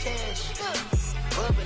Cash, bubbly.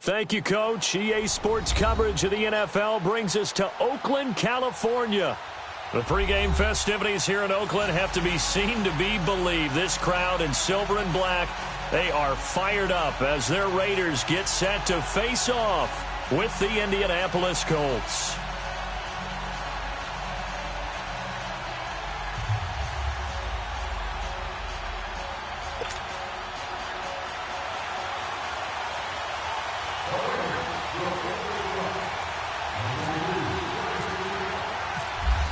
Thank you, Coach. EA Sports coverage of the NFL brings us to Oakland, California. The pregame festivities here in Oakland have to be seen to be believed. This crowd in silver and black, they are fired up as their Raiders get set to face off with the Indianapolis Colts.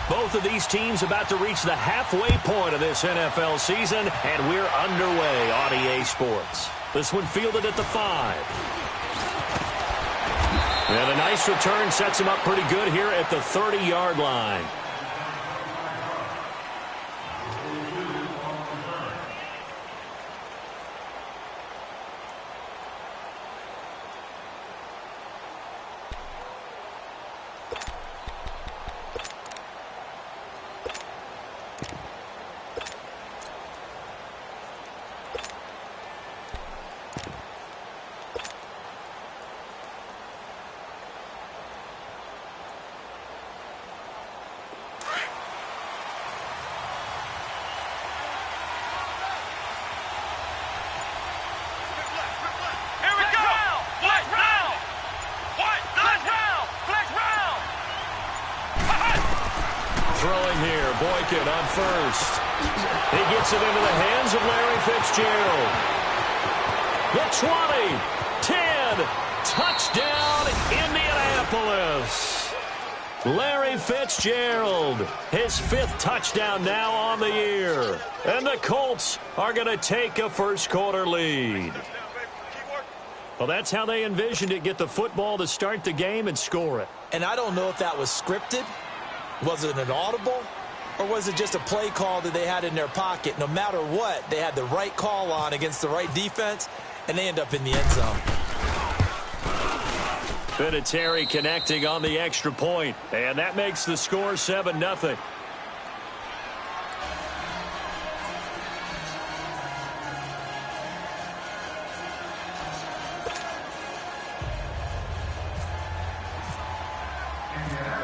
Both of these teams about to reach the halfway point of this NFL season, and we're underway on EA Sports. This one fielded at the 5. And a nice return sets him up pretty good here at the 30-yard line. Throwing here, Boykin on first. He gets it into the hands of Larry Fitzgerald. The 20, 10, touchdown Indianapolis. Larry Fitzgerald, his 5th touchdown now on the year. And the Colts are going to take a first-quarter lead. Well, that's how they envisioned it, get the football to start the game and score it. And I don't know if that was scripted. Was it an audible? Or was it just a play call that they had in their pocket? No matter what, they had the right call on against the right defense, and they end up in the end zone. Vinatieri connecting on the extra point, and that makes the score 7-0.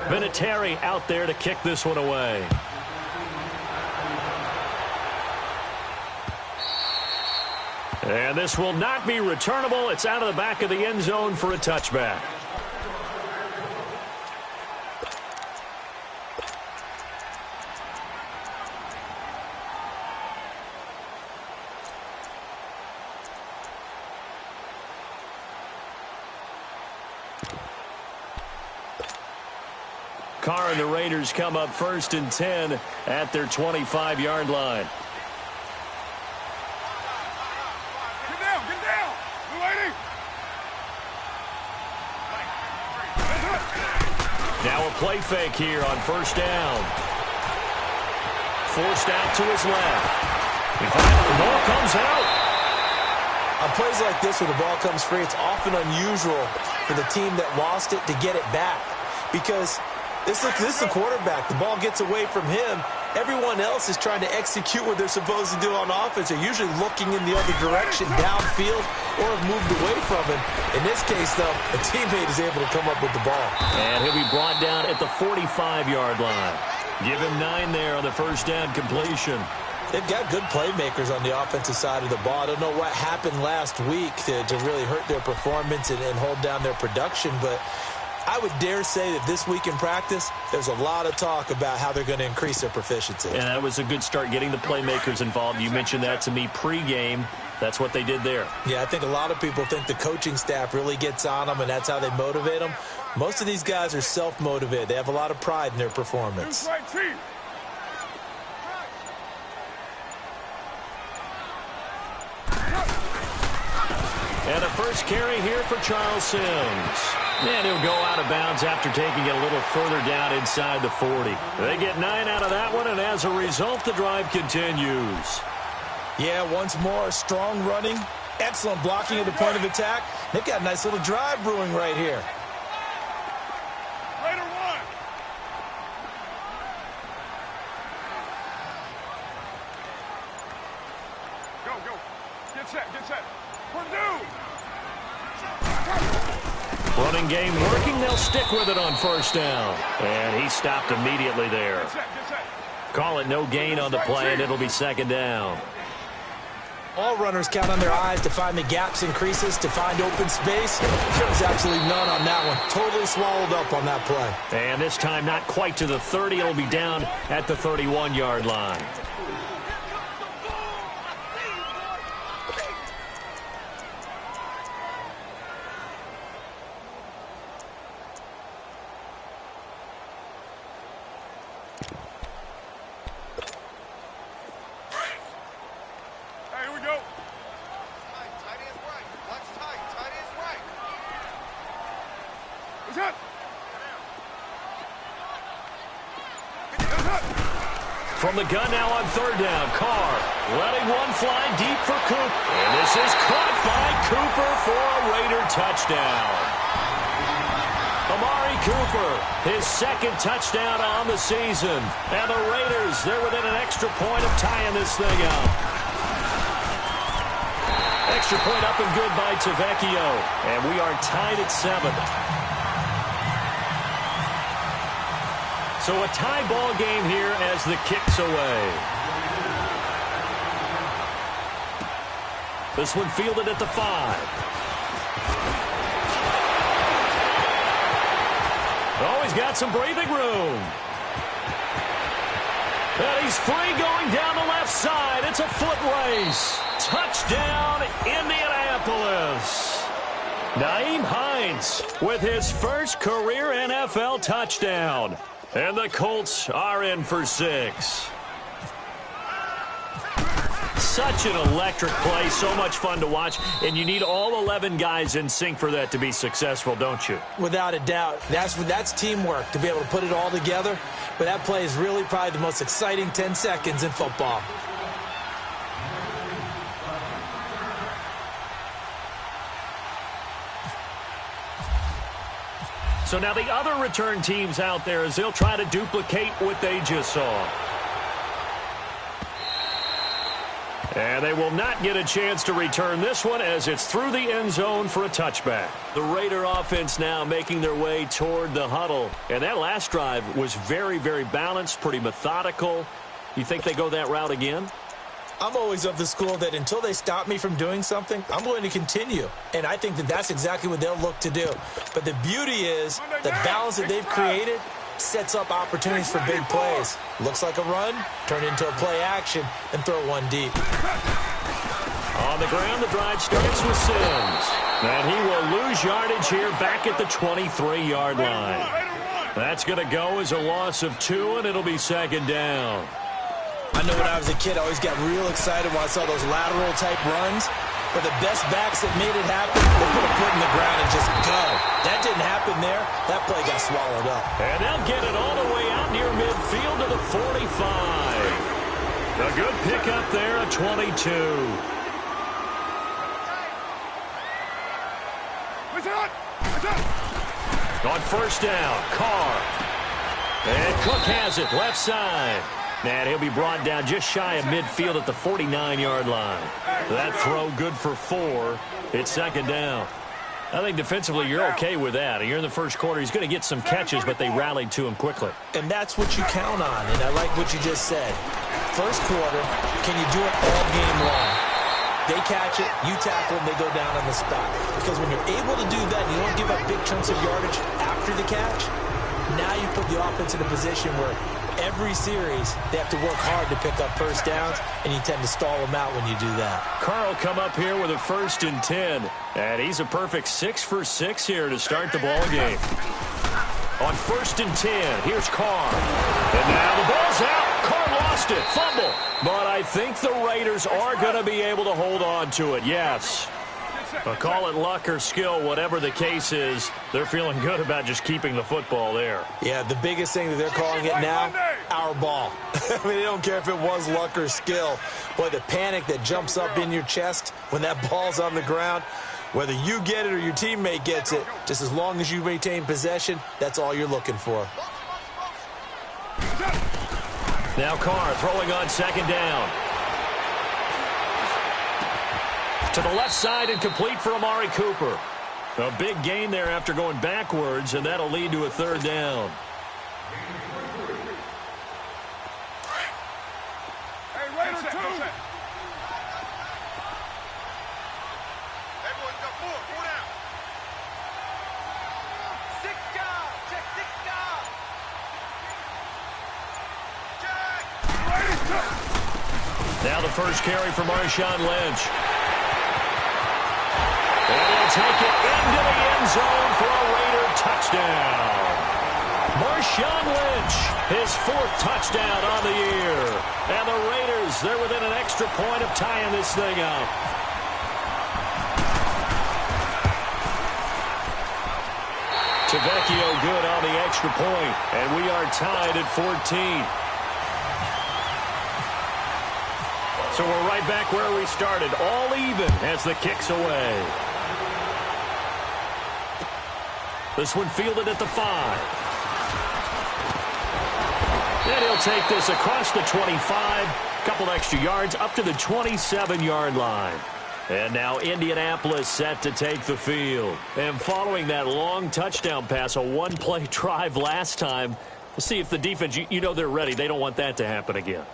Vinatieri out there to kick this one away. And this will not be returnable. It's out of the back of the end zone for a touchback. Carr and the Raiders come up 1st and 10 at their 25-yard line. Get down. We're waiting. Now a play fake here on 1st down. Forced out to his left. And finally the ball comes out. On plays like this where the ball comes free, it's often unusual for the team that lost it to get it back. Because this is the quarterback. The ball gets away from him. Everyone else is trying to execute what they're supposed to do on offense. They're usually looking in the other direction, downfield, or have moved away from him. In this case, though, a teammate is able to come up with the ball. And he'll be brought down at the 45-yard line. Give him 9 there on the 1st down completion. They've got good playmakers on the offensive side of the ball. I don't know what happened last week to really hurt their performance and hold down their production, but I would dare say that this week in practice, there's a lot of talk about how they're going to increase their proficiency. And that was a good start getting the playmakers involved. You mentioned that to me pregame. That's what they did there. Yeah, I think a lot of people think the coaching staff really gets on them, and that's how they motivate them. Most of these guys are self-motivated. They have a lot of pride in their performance. And a first carry here for Charles Sims. And he'll go out of bounds after taking it a little further down inside the 40. They get 9 out of that one, and as a result, the drive continues. Yeah, once more, strong running, excellent blocking at the point of attack. They've got a nice little drive brewing right here. Raider one. Go. Get set. Purdue. Running game working. They'll stick with it on first down. And he stopped immediately there. Get set. Call it no gain on the play, and it'll be second down. All runners count on their eyes to find the gaps and creases, to find open space. There was absolutely none on that one. Totally swallowed up on that play. And this time not quite to the 30. It'll be down at the 31-yard line. From the gun now on third down, Carr letting one fly deep for Cooper. And this is caught by Cooper for a Raider touchdown. Amari Cooper, his second touchdown on the season. And the Raiders, they're within an extra point of tying this thing up. Extra point up and good by Tavecchio. And we are tied at 7. So a tie ball game here as the kick's away. This one fielded at the 5. Oh, he's got some breathing room. And he's free going down the left side. It's a foot race. Touchdown, Indianapolis. Nyheim Hines with his first career NFL touchdown. And the Colts are in for 6. Such an electric play, so much fun to watch, and you need all 11 guys in sync for that to be successful, don't you? Without a doubt. That's teamwork, to be able to put it all together. But that play is really probably the most exciting 10 seconds in football. So now the other return teams out there as they'll try to duplicate what they just saw. And they will not get a chance to return this one as it's through the end zone for a touchback. The Raider offense now making their way toward the huddle. And that last drive was very, very balanced, pretty methodical. You think they go that route again? I'm always of the school that until they stop me from doing something, I'm going to continue. And I think that that's exactly what they'll look to do. But the beauty is the balance that they've created sets up opportunities for big plays. Looks like a run, turn into a play action, and throw one deep. On the ground, the drive starts with Sims. And he will lose yardage here back at the 23-yard line. That's going to go as a loss of 2, and it'll be second down. I know when I was a kid, I always got real excited when I saw those lateral-type runs. But the best backs that made it happen, they put a foot in the ground and just go. That didn't happen there. That play got swallowed up. And they'll get it all the way out near midfield to the 45. A good pickup there at 22. On first down, Carr. And Cook has it, left side. And he'll be brought down just shy of midfield at the 49-yard line. That throw good for 4. It's second down. I think defensively you're okay with that. You're in the first quarter. He's going to get some catches, but they rallied to him quickly. And that's what you count on, and I like what you just said. First quarter, can you do it all game long? They catch it, you tackle them, they go down on the spot. Because when you're able to do that, you don't give up big chunks of yardage after the catch. Now you put the offense in a position where every series, they have to work hard to pick up first downs, and you tend to stall them out when you do that. Carl come up here with a 1st and 10, and he's a perfect 6 for 6 here to start the ball game. On 1st and 10, here's Carr. And now the ball's out. Carr lost it. Fumble. But I think the Raiders are going to be able to hold on to it, yes. But call it luck or skill, whatever the case is, they're feeling good about just keeping the football there. Yeah, the biggest thing that they're calling it now, our ball. I mean, they don't care if it was luck or skill. Boy, the panic that jumps up in your chest when that ball's on the ground, whether you get it or your teammate gets it, just as long as you maintain possession, that's all you're looking for. Now Carr throwing on 2nd down. To the left side and complete for Amari Cooper. A big gain there after going backwards, and that'll lead to a 3rd down. Hey, Raider 2. Everyone got 4. 4 down. 6 down. Check 6 down. Check. Now the first carry for Marshawn Lynch. And he'll take it into the end zone for a Raider touchdown. Marshawn Lynch, his 4th touchdown on the year. And the Raiders, they're within an extra point of tying this thing up. Tavecchio good on the extra point, and we are tied at 14. So we're right back where we started, all even as the kick's away. This one fielded at the 5. And he'll take this across the 25. Couple extra yards up to the 27-yard line. And now Indianapolis set to take the field. And following that long touchdown pass, a one-play drive last time, we'll see if the defense, you know they're ready. They don't want that to happen again.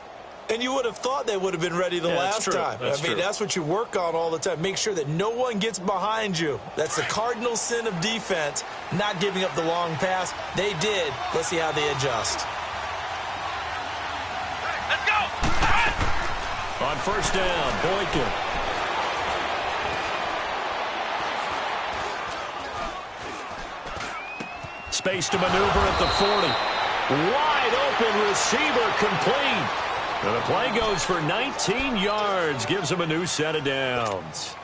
And you would have thought they would have been ready the last time. I mean, that's what you work on all the time. Make sure that no one gets behind you. That's the cardinal sin of defense, not giving up the long pass. They did. Let's see how they adjust. Let's go. On 1st down, Boykin. Space to maneuver at the 40. Wide open receiver complete. And the play goes for 19 yards, gives him a new set of downs.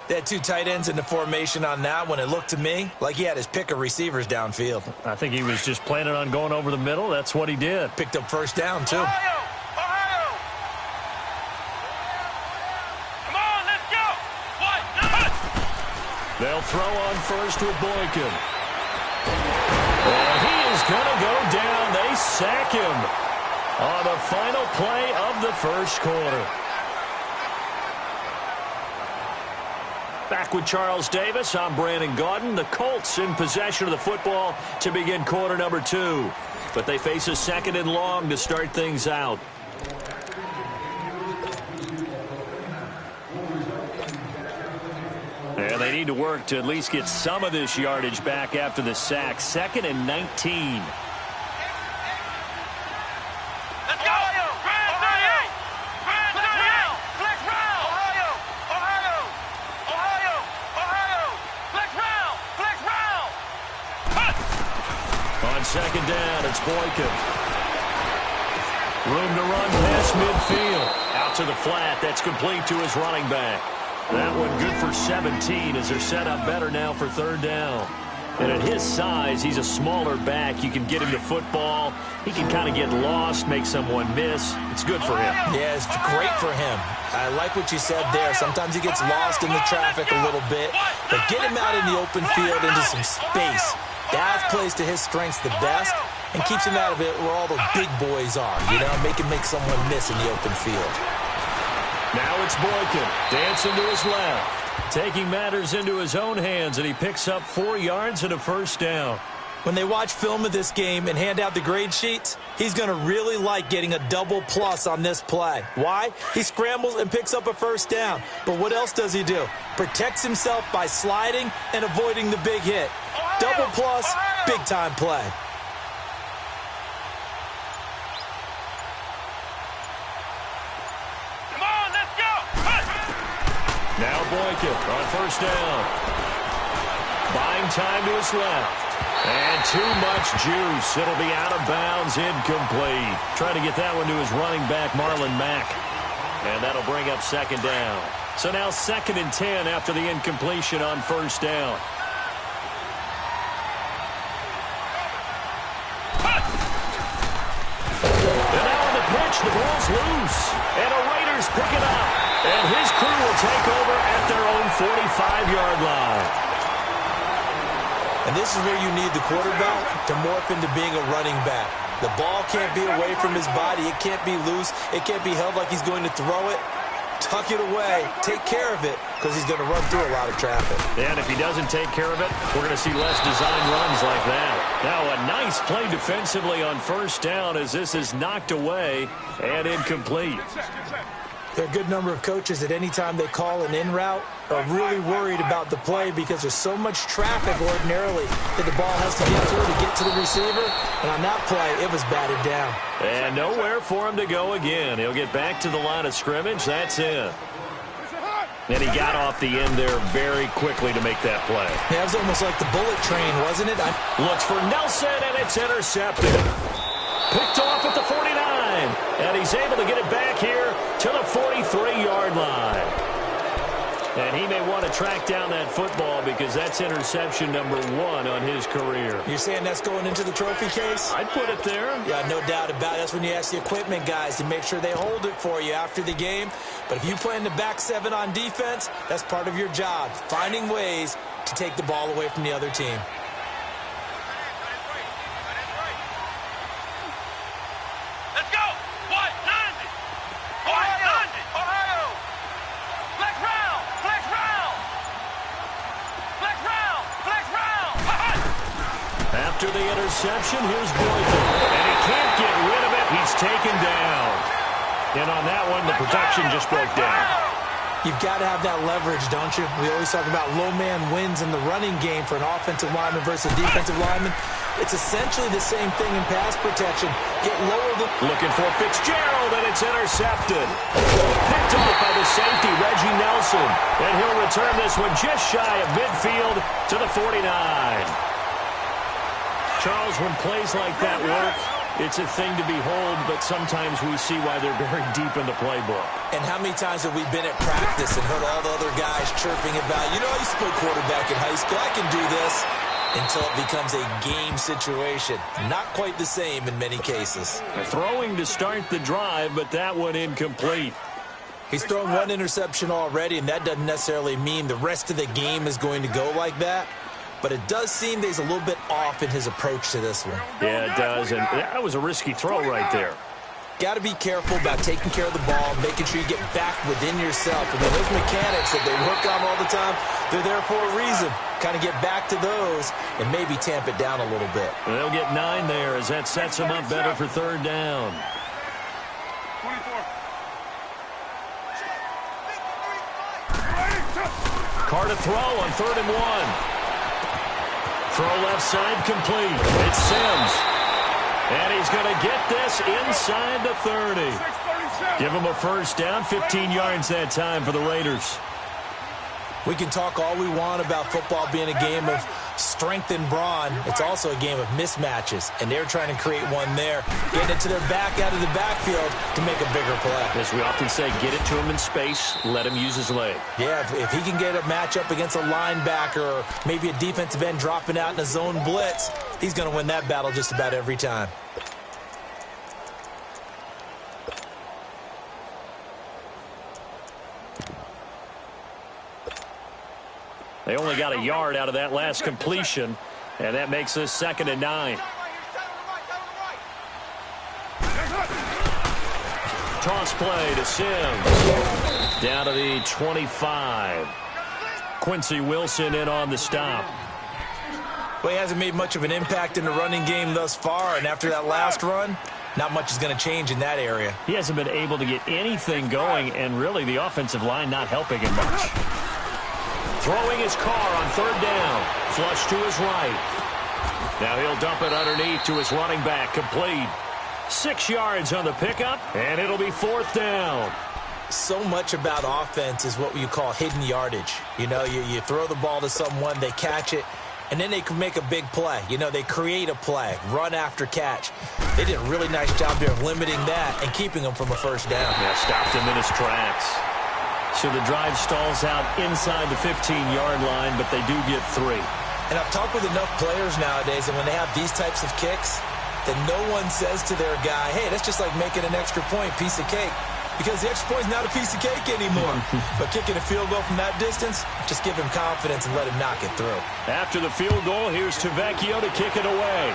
They had 2 tight ends in the formation on that one. It looked to me like he had his pick of receivers downfield. I think he was just planning on going over the middle. That's what he did. Picked up 1st down, too. Ohio! Ohio! Come on, let's go! What? They'll throw on 1st with Boykin. And he is going to go down. They sack him on the final play of the 1st quarter. Back with Charles Davis, I'm Brandon Gaudin. The Colts in possession of the football to begin quarter number 2. But they face a 2nd and long to start things out. And they need to work to at least get some of this yardage back after the sack. 2nd and 19. On 2nd down, it's Boykin. Room to run past midfield. Out to the flat. That's complete to his running back. That one good for 17 as they're set up better now for 3rd down. And at his size, he's a smaller back. You can get him to football. He can kind of get lost, make someone miss. It's good for him. Yeah, it's great for him. I like what you said there. Sometimes he gets lost in the traffic a little bit. But get him out in the open field into some space. That plays to his strengths the best and keeps him out of it where all the big boys are. You know, make someone miss in the open field. Now it's Boykin, dancing to his left, taking matters into his own hands, and he picks up 4 yards and a 1st down. When they watch film of this game and hand out the grade sheets, he's going to really like getting a double plus on this play. Why? He scrambles and picks up a 1st down. But what else does he do? Protects himself by sliding and avoiding the big hit. Double plus, big-time play. Now Boykin on first down. Buying time to his left. And too much juice. It'll be out of bounds, incomplete. Trying to get that one to his running back, Marlon Mack. And that'll bring up second down. So now 2nd and 10 after the incompletion on first down. And now on the pitch, the ball's loose. And the Raiders pick it up. And his crew will take over at their own 45-yard line. And this is where you need the quarterback to morph into being a running back. The ball can't be away from his body. It can't be loose. It can't be held like he's going to throw it. Tuck it away. Take care of it because he's going to run through a lot of traffic. And if he doesn't take care of it, we're going to see less designed runs like that. Now a nice play defensively on first down as this is knocked away and incomplete. There are a good number of coaches at any time they call an in route are really worried about the play because there's so much traffic ordinarily that the ball has to get through to get to the receiver. And on that play, it was batted down. And nowhere for him to go again. He'll get back to the line of scrimmage. That's it. And he got off the end there very quickly to make that play. Yeah, it was almost like the bullet train, wasn't it? Looks for Nelson, and it's intercepted. Picked off at the 49. And he's able to get it back here to the 43-yard line. And he may want to track down that football because that's interception number 1 on his career. You're saying that's going into the trophy case? I'd put it there. Yeah, no doubt about it. That's when you ask the equipment guys to make sure they hold it for you after the game. But if you play in the back 7 on defense, that's part of your job, finding ways to take the ball away from the other team. Let's go. What? 90. Ohio. 90. Ohio. Flex round. Flex round. Flex round. Flex round. After the interception, here's Boykin. And he can't get rid of it. He's taken down. And on that one, the protection just broke down. You've got to have that leverage, don't you? We always talk about low man wins in the running game for an offensive lineman versus a defensive lineman. It's essentially the same thing in pass protection. Get lower than... Looking for Fitzgerald, and it's intercepted. Picked off by the safety, Reggie Nelson. And he'll return this one just shy of midfield to the 49. Charles, when plays like that work, it's a thing to behold, but sometimes we see why they're very deep in the playbook. And how many times have we been at practice and heard all the other guys chirping about, you know, I used to play quarterback in high school, I can do this, until it becomes a game situation. Not quite the same in many cases. Throwing to start the drive, but that one incomplete. He's thrown 1 interception already, and that doesn't necessarily mean the rest of the game is going to go like that. But it does seem that he's a little bit off in his approach to this one. Yeah, it does, and that was a risky throw right there. Got to be careful about taking care of the ball, making sure you get back within yourself. And those mechanics that they work on all the time, they're there for a reason. Kind of get back to those and maybe tamp it down a little bit. They'll get 9 there as that sets them up better for third down. 24. Carr to throw on 3rd and 1. Throw left side complete. It's Sims. And he's going to get this inside the 30. Give him a first down, 15 yards that time for the Raiders. We can talk all we want about football being a game of strength and brawn. It's also a game of mismatches, and they're trying to create one there, getting it to their back out of the backfield to make a bigger play. As we often say, get it to him in space, let him use his leg. Yeah, if he can get a matchup against a linebacker or maybe a defensive end dropping out in a zone blitz, he's going to win that battle just about every time. They only got a yard out of that last completion, and that makes this 2nd and 9. Toss play to Sims. Down to the 25. Quincy Wilson in on the stop. Well, he hasn't made much of an impact in the running game thus far, and after that last run, not much is going to change in that area. He hasn't been able to get anything going, and really the offensive line not helping him much. Throwing his Carr on 3rd down. Flush to his right. Now he'll dump it underneath to his running back. Complete. 6 yards on the pickup, and it'll be 4th down. So much about offense is what you call hidden yardage. You know, you throw the ball to someone, they catch it, and then they can make a big play. You know, they create a play, run after catch. They did a really nice job there of limiting that and keeping them from a first down. Yeah, stopped him in his tracks. So the drive stalls out inside the 15-yard line, but they do get 3. And I've talked with enough players nowadays, and when they have these types of kicks, then no one says to their guy, hey, that's just like making an extra point, piece of cake. Because the extra point is not a piece of cake anymore. But kicking a field goal from that distance, just give him confidence and let him knock it through. After the field goal, here's Tavecchio to kick it away.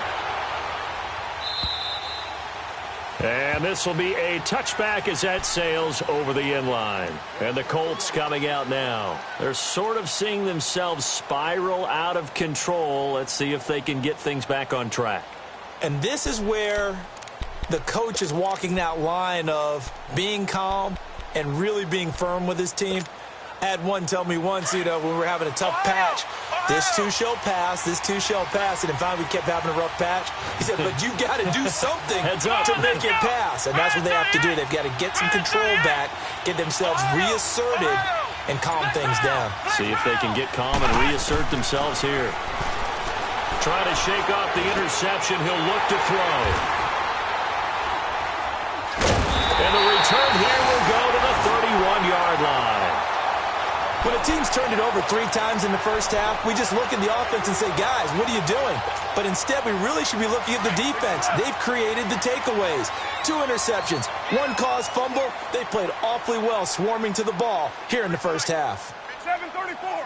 And this will be a touchback as that sails over the end line. And the Colts coming out now. They're sort of seeing themselves spiral out of control. Let's see if they can get things back on track. And this is where the coach is walking that line of being calm and really being firm with his team. I had one tell me once, you know, when we were having a tough patch, this too shall pass, this too shall pass. And then finally we kept having a rough patch. He said, but you got to do something to make it pass. And that's what they have to do. They've got to get some control back, get themselves reasserted, and calm things down. See if they can get calm and reassert themselves here. Trying to shake off the interception. He'll look to throw. And the return here will go to the 31-yard line. When a team's turned it over 3 times in the first half, we just look at the offense and say, guys, what are you doing? But instead, we really should be looking at the defense. They've created the takeaways. 2 interceptions, 1 caused fumble. They played awfully well swarming to the ball here in the first half. 7:34.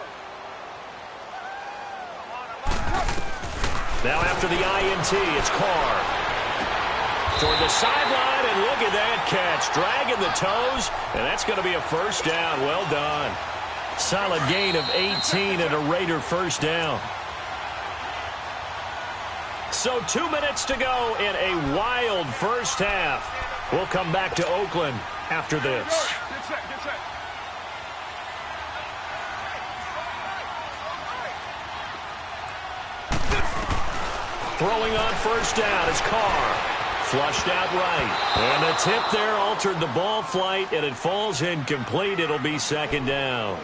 Now after the INT, it's Carr. Toward the sideline, and look at that catch. Dragging the toes, and that's going to be a first down. Well done. Solid gain of 18 and a Raider first down. So 2 minutes to go in a wild first half. We'll come back to Oakland after this. Get set, get set. Throwing on first down is Carr. Flushed out right. And the tip there altered the ball flight, and it falls incomplete. It'll be second down.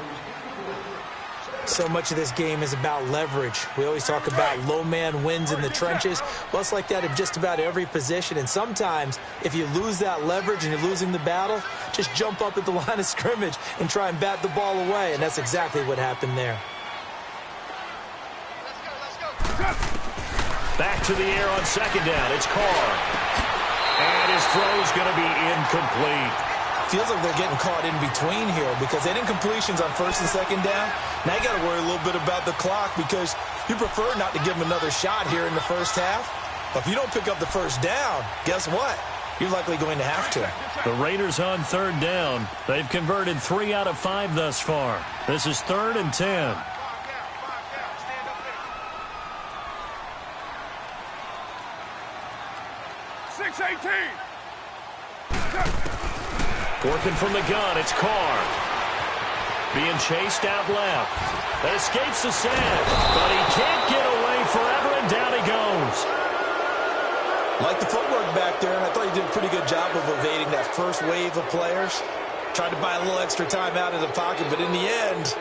So much of this game is about leverage. We always talk about low man wins in the trenches. Well, it's like that in just about every position. And sometimes, if you lose that leverage and you're losing the battle, just jump up at the line of scrimmage and try and bat the ball away. And that's exactly what happened there. Back to the air on second down. It's Carr. And his throw's going to be incomplete. Feels like they're getting caught in between here because they didn't completions on first and second down. Now you got to worry a little bit about the clock because you prefer not to give them another shot here in the first half. But if you don't pick up the first down, guess what? You're likely going to have to. The Raiders on third down. They've converted 3 out of 5 thus far. This is 3rd and 10. 6:18. Working from the gun, it's Carr. Being chased out left. That escapes the sack, but he can't get away forever, and down he goes. Like the footwork back there, and I thought he did a pretty good job of evading that first wave of players. Tried to buy a little extra time out of the pocket, but in the end,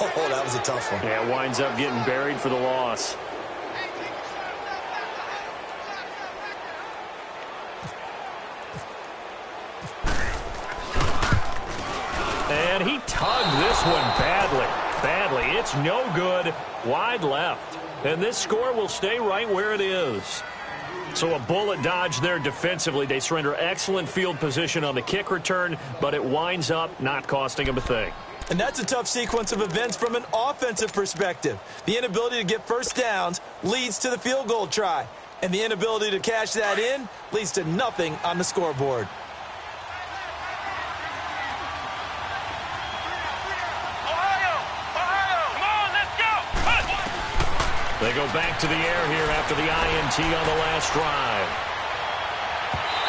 oh, that was a tough one. Yeah, winds up getting buried for the loss. And he tugged this one badly. It's no good. Wide left. And this score will stay right where it is. So a bullet dodge there defensively. They surrender excellent field position on the kick return, but it winds up not costing them a thing. And that's a tough sequence of events from an offensive perspective. The inability to get first downs leads to the field goal try. And the inability to cash that in leads to nothing on the scoreboard. They go back to the air here after the INT on the last drive.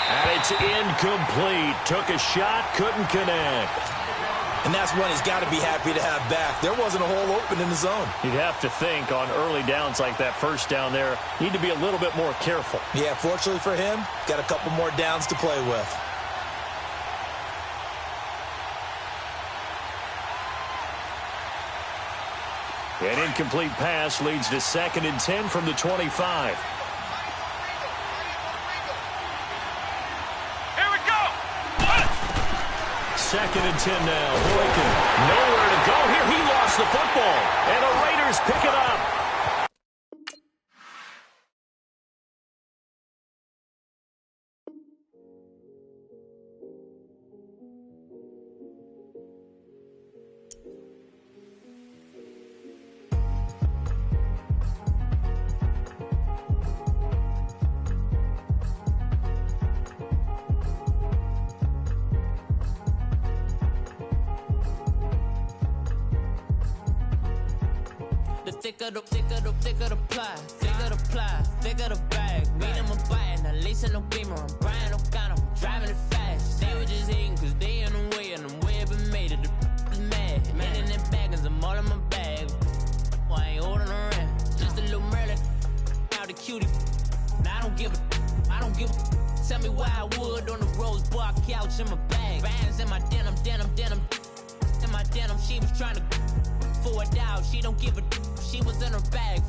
And it's incomplete. Took a shot, couldn't connect. And that's one he's got to be happy to have back. There wasn't a hole open in the zone. You'd have to think on early downs like that first down there, need to be a little bit more careful. Yeah, fortunately for him, got a couple more downs to play with. An incomplete pass leads to 2nd and 10 from the 25. Here we go. 2nd and 10 now. Boykin, nowhere to go here. He lost the football, and the Raiders pick it up. Thicker the ply, thicker the bag. Meet them a bite, now listen no beamer. I'm Brian O'Connor, I'm driving it fast. They were just hating cause they in the way, and I'm way up and made it. The is mad. Man in them baggins, I'm all in my bag. I ain't holding around. Just a little Merlin, out the cutie. Now I don't give a. Tell me why I would on the rose bar couch in my bag. Bands in my denim. In my denim, she was trying to forward out. She don't give a. She was in her bag.